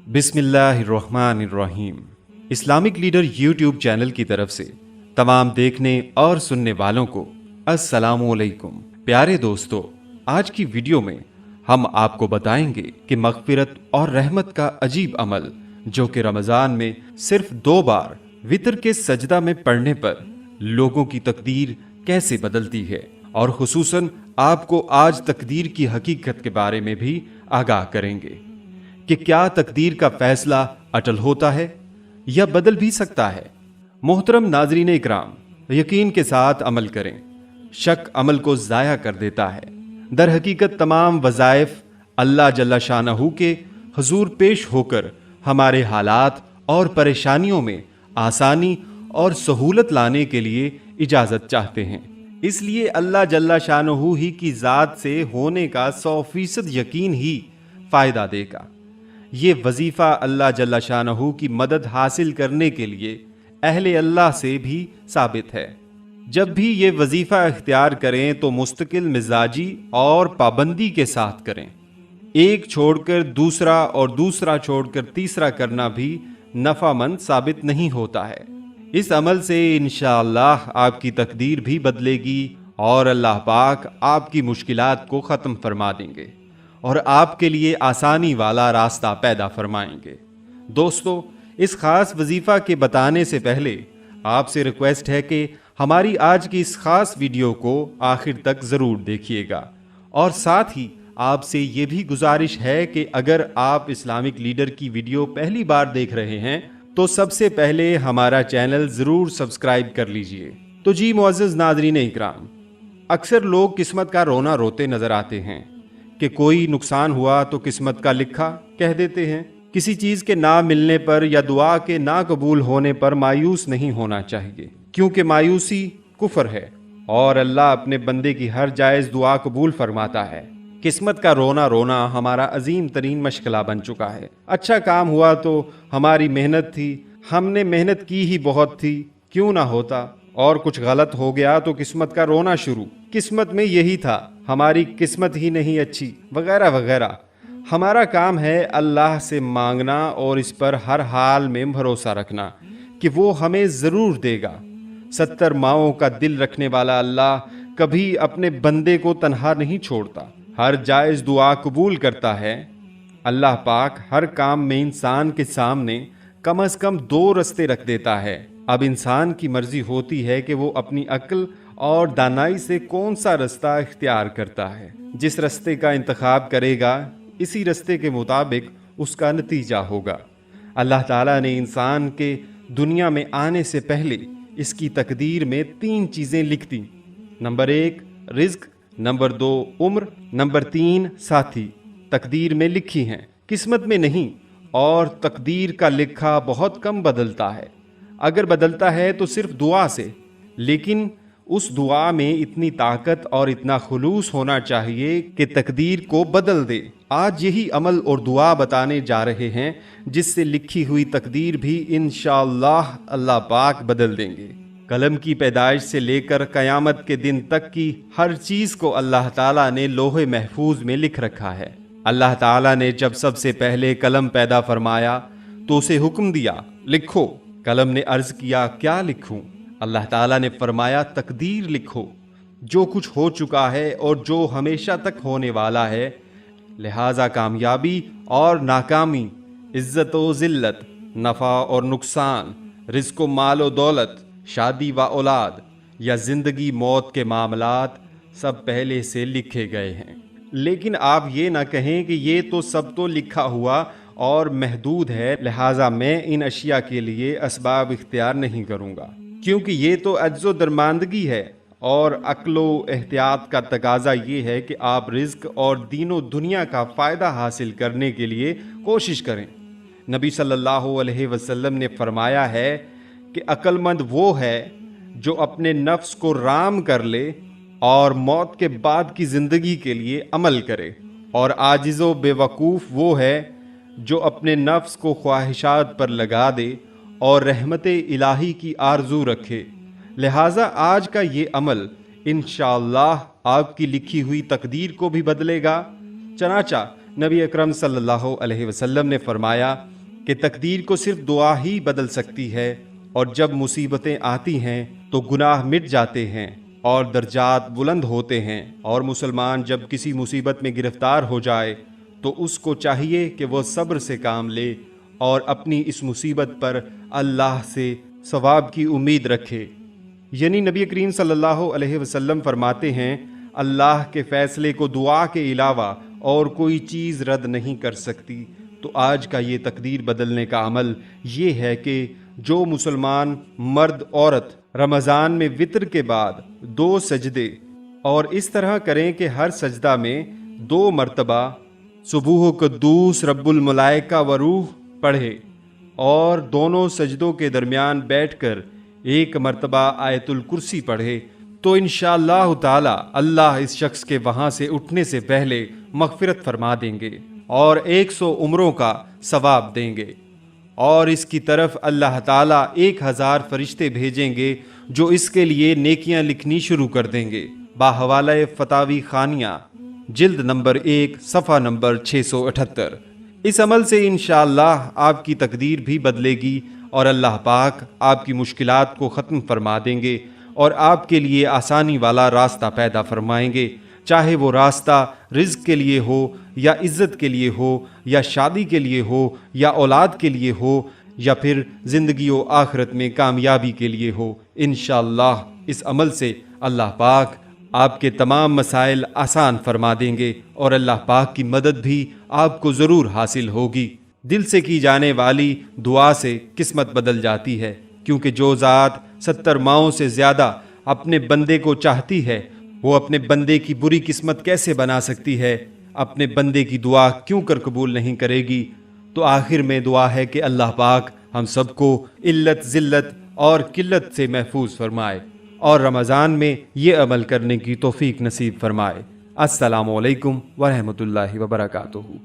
बिस्मिल्लाहिर्रहमानिर्रहीम। Islamic leader YouTube channel की तरफ से तमाम देखने और सुनने वालों को अस्सलामुअलैकुम। प्यारे दोस्तों, आज की वीडियो में हम आपको बताएंगे कि मग़फ़िरत और रहमत का अजीब अमल जो कि रमज़ान में सिर्फ 2 बार वितर के सजदा में पढ़ने पर लोगों की तकदीर कैसे बदलती है, और खुसूसन आपको आज तकदीर की हकीकत के बारे में भी आगाह करेंगे कि क्या तकदीर का फैसला अटल होता है या बदल भी सकता है। मोहतरम नाज़रीन इकराम, यकीन के साथ अमल करें, शक अमल को ज़ाया कर देता है। दर हकीकत तमाम वज़ाइफ अल्लाह जल्ला शानहू के हुजूर पेश होकर हमारे हालात और परेशानियों में आसानी और सहूलत लाने के लिए इजाज़त चाहते हैं। इसलिए अल्लाह जल्ला शानहू ही की ज़ात से होने का 100% यकीन ही फ़ायदा देगा। ये वजीफ़ा अल्लाह जल्ला शानहू की मदद हासिल करने के लिए अहले अल्लाह से भी साबित है। जब भी ये वजीफ़ा इख्तियार करें तो मुस्तकिल मिजाजी और पाबंदी के साथ करें। एक छोड़कर दूसरा और दूसरा छोड़कर तीसरा करना भी नफ़ामंद साबित नहीं होता है। इस अमल से इंशाअल्लाह आपकी तकदीर भी बदलेगी और अल्लाह पाक आपकी मुश्किलात को ख़त्म फरमा देंगे और आपके लिए आसानी वाला रास्ता पैदा फरमाएंगे। दोस्तों, इस ख़ास वजीफ़ा के बताने से पहले आपसे रिक्वेस्ट है कि हमारी आज की इस ख़ास वीडियो को आखिर तक ज़रूर देखिएगा, और साथ ही आपसे ये भी गुजारिश है कि अगर आप इस्लामिक लीडर की वीडियो पहली बार देख रहे हैं तो सबसे पहले हमारा चैनल ज़रूर सब्सक्राइब कर लीजिए। तो जी मुअज़्ज़ज़ नाज़रीन इकराम, अक्सर लोग किस्मत का रोना रोते नज़र आते हैं कि कोई नुकसान हुआ तो किस्मत का लिखा कह देते हैं। किसी चीज़ के ना मिलने पर या दुआ के ना कबूल होने पर मायूस नहीं होना चाहिए, क्योंकि मायूसी कुफ्र है और अल्लाह अपने बंदे की हर जायज़ दुआ कबूल फरमाता है। किस्मत का रोना रोना हमारा अजीम तरीन मशगला बन चुका है। अच्छा काम हुआ तो हमारी मेहनत थी, हमने मेहनत की ही बहुत थी, क्यों ना होता, और कुछ गलत हो गया तो किस्मत का रोना शुरू, किस्मत में यही था, हमारी किस्मत ही नहीं अच्छी, वगैरह वगैरह। हमारा काम है अल्लाह से मांगना और इस पर हर हाल में भरोसा रखना कि वो हमें ज़रूर देगा। 70 माओं का दिल रखने वाला अल्लाह कभी अपने बंदे को तन्हा नहीं छोड़ता, हर जायज़ दुआ कबूल करता है। अल्लाह पाक हर काम में इंसान के सामने कम से कम 2 रास्ते रख देता है। अब इंसान की मर्जी होती है कि वो अपनी अक्ल और दानाई से कौन सा रास्ता इख्तियार करता है। जिस रास्ते का इंतखाब करेगा इसी रास्ते के मुताबिक उसका नतीजा होगा। अल्लाह ताला ने इंसान के दुनिया में आने से पहले इसकी तकदीर में 3 चीज़ें लिख दी। नंबर 1 रिज़्क, नंबर 2 उम्र, नंबर 3 साथी। तकदीर में लिखी हैं, किस्मत में नहीं, और तकदीर का लिखा बहुत कम बदलता है। अगर बदलता है तो सिर्फ दुआ से, लेकिन उस दुआ में इतनी ताकत और इतना खुलूस होना चाहिए कि तकदीर को बदल दे। आज यही अमल और दुआ बताने जा रहे हैं जिससे लिखी हुई तकदीर भी इंशाअल्लाह अल्लाह पाक बदल देंगे। कलम की पैदाइश से लेकर क़यामत के दिन तक की हर चीज़ को अल्लाह ताला ने लोहे महफूज में लिख रखा है। अल्लाह ताला ने जब सबसे पहले कलम पैदा फरमाया तो उसे हुक्म दिया, लिखो। कलम ने अर्ज़ किया, क्या लिखूं? अल्लाह ताला ने फरमाया, तकदीर लिखो, जो कुछ हो चुका है और जो हमेशा तक होने वाला है। लिहाजा कामयाबी और नाकामी, इज़्ज़त व ज़िल्लत, नफ़ा और नुकसान, रिज़्क़ व माल व दौलत, शादी व औलाद या ज़िंदगी मौत के मामलात सब पहले से लिखे गए हैं। लेकिन आप ये ना कहें कि ये तो सब तो लिखा हुआ और महदूद है, लिहाजा मैं इन अशिया के लिए असबाब इख्तियार नहीं करूँगा, क्योंकि ये तो अज्ज़ो दरमानदगी है और अक्लो एहतियात का तकाजा ये है कि आप रिज़्क और दीनो दुनिया का फ़ायदा हासिल करने के लिए कोशिश करें। नबी सल्लल्लाहु अलैहि वसल्लम ने फरमाया है कि अक्लमंद वो है जो अपने नफ्स को राम कर ले और मौत के बाद की ज़िंदगी के लिए अमल करे, और आजिज़ो बेवकूफ़ वो है जो अपने नफ्स को ख्वाहिशात पर लगा दे और रहमत इलाही की आरजू रखे। लिहाजा आज का ये अमल इंशाअल्लाह आपकी लिखी हुई तकदीर को भी बदलेगा। चनाचा नबी अकरम सल्लल्लाहु अलैहि वसल्लम ने फरमाया कि तकदीर को सिर्फ दुआ ही बदल सकती है, और जब मुसीबतें आती हैं तो गुनाह मिट जाते हैं और दर्जात बुलंद होते हैं। और मुसलमान जब किसी मुसीबत में गिरफ्तार हो जाए तो उसको चाहिए कि वह सब्र से काम ले और अपनी इस मुसीबत पर अल्लाह से सवाब की उम्मीद रखे। यानी नबी करीम सल्लल्लाहु अलैहि वसल्लम फरमाते हैं, अल्लाह के फैसले को दुआ के अलावा और कोई चीज़ रद्द नहीं कर सकती। तो आज का ये तकदीर बदलने का अमल ये है कि जो मुसलमान मर्द औरत रमज़ान में वितर के बाद 2 सजदे और इस तरह करें कि हर सजदा में 2 मरतबा सुबूह क़ुद्दूस रब्बुल मलाइका व रूह पढ़े और दोनों सजदों के दरमियान बैठकर 1 मरतबा आयतुल कुर्सी पढ़े, तो इंशाअल्लाह ताला अल्लाह इस शख्स के वहाँ से उठने से पहले मग़फ़िरत फरमा देंगे और 100 उम्रों का सवाब देंगे। और इसकी तरफ अल्लाह ताला 1000 फरिश्ते भेजेंगे जो इसके लिए नेकियां लिखनी शुरू कर देंगे। बाहवाला फतावी खानिया जिल्द नंबर 1 सफ़ा नंबर 678। इस अमल से इंशाअल्लाह आपकी तकदीर भी बदलेगी और अल्लाह पाक आपकी मुश्किलात को ख़त्म फरमा देंगे और आपके लिए आसानी वाला रास्ता पैदा फरमाएंगे, चाहे वो रास्ता रिज़्क़ के लिए हो या इज़्ज़त के लिए हो या शादी के लिए हो या औलाद के लिए हो या फिर ज़िंदगी व आखिरत में कामयाबी के लिए हो। इंशाअल्लाह इस अमल से अल्लाह पाक आपके तमाम मसाइल आसान फरमा देंगे और अल्लाह पाक की मदद भी आपको ज़रूर हासिल होगी। दिल से की जाने वाली दुआ से किस्मत बदल जाती है, क्योंकि जो ज़ात 70 माओं से ज़्यादा अपने बंदे को चाहती है वो अपने बंदे की बुरी किस्मत कैसे बना सकती है, अपने बंदे की दुआ क्यों कर कबूल नहीं करेगी। तो आखिर में दुआ है कि अल्लाह पाक हम सबको इल्लत ज़िल्लत और किल्लत से महफूज फरमाए और रमज़ान में ये अमल करने की तौफीक नसीब फरमाए। अस्सलामु अलैकुम व रहमतुल्लाहि व बरकातुहू।